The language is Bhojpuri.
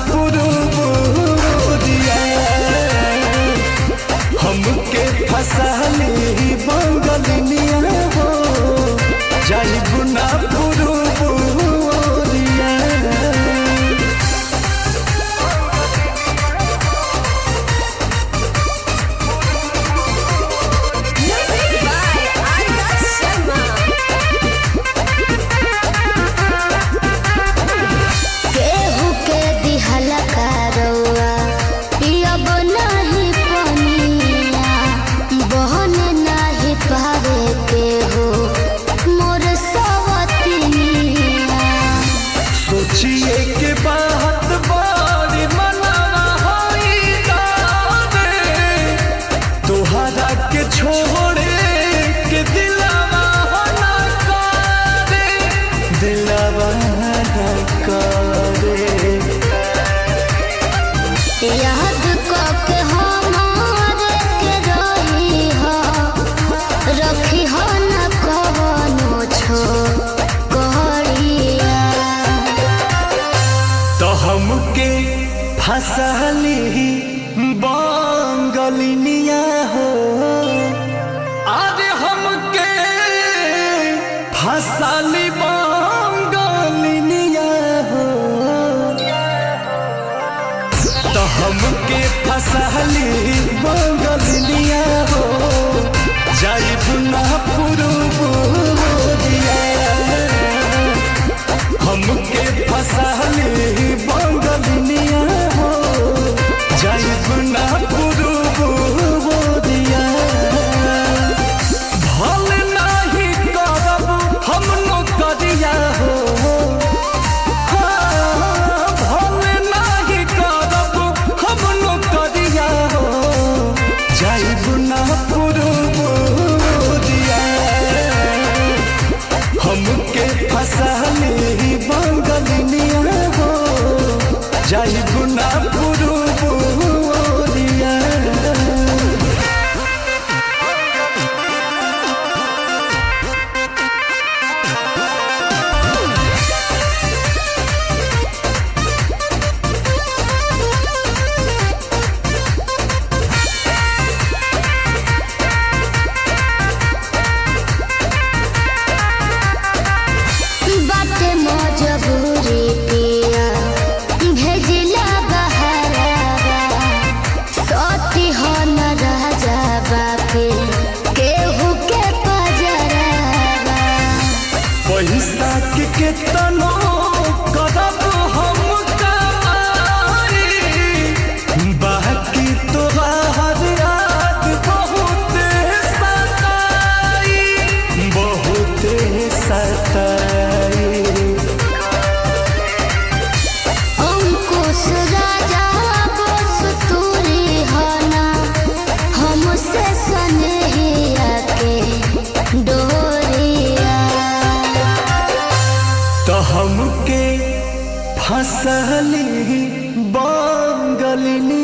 पुरुबुदिया हमके फसाली बंगलिनिया हो जाइब ना पुरुबुदिया। सोचिए के बात बारी मनाना होई दादे तोहरा के छोड़े के दिलावा ना करे दिलावा ना करे याद के हमारे के रही हो रखी हो न कवनो छो हमके फसाली बंगलिनिया हो आज हमके फसाली बंगलिनिया हो तो हमके फसाली बंगलिनिया हो जाइब ना पुरुबुदिया हमके फसाली बंगलिनिया हो जाइब ना पुरुबुदिया। भल नाही करब हम नौकरिया हो भल नाही करब हम नौकरिया हो जाइब ना पुरुबुदिया हमके फसाली बंगलिनिया हो जाइब ना पुरुबुदिया। बाटे मजबूरी पिया भेजिला बहरावा सती हो न रह जाबा के केहू के पजरावा पैसा के केतनो करब हम कमाई बाकी तोहार याद बहुत सताई बहुत सताई। अंकुश राजा बस तूरी होना हमसे सनहिया के डोरिया तो हमके फसली बंगलिनी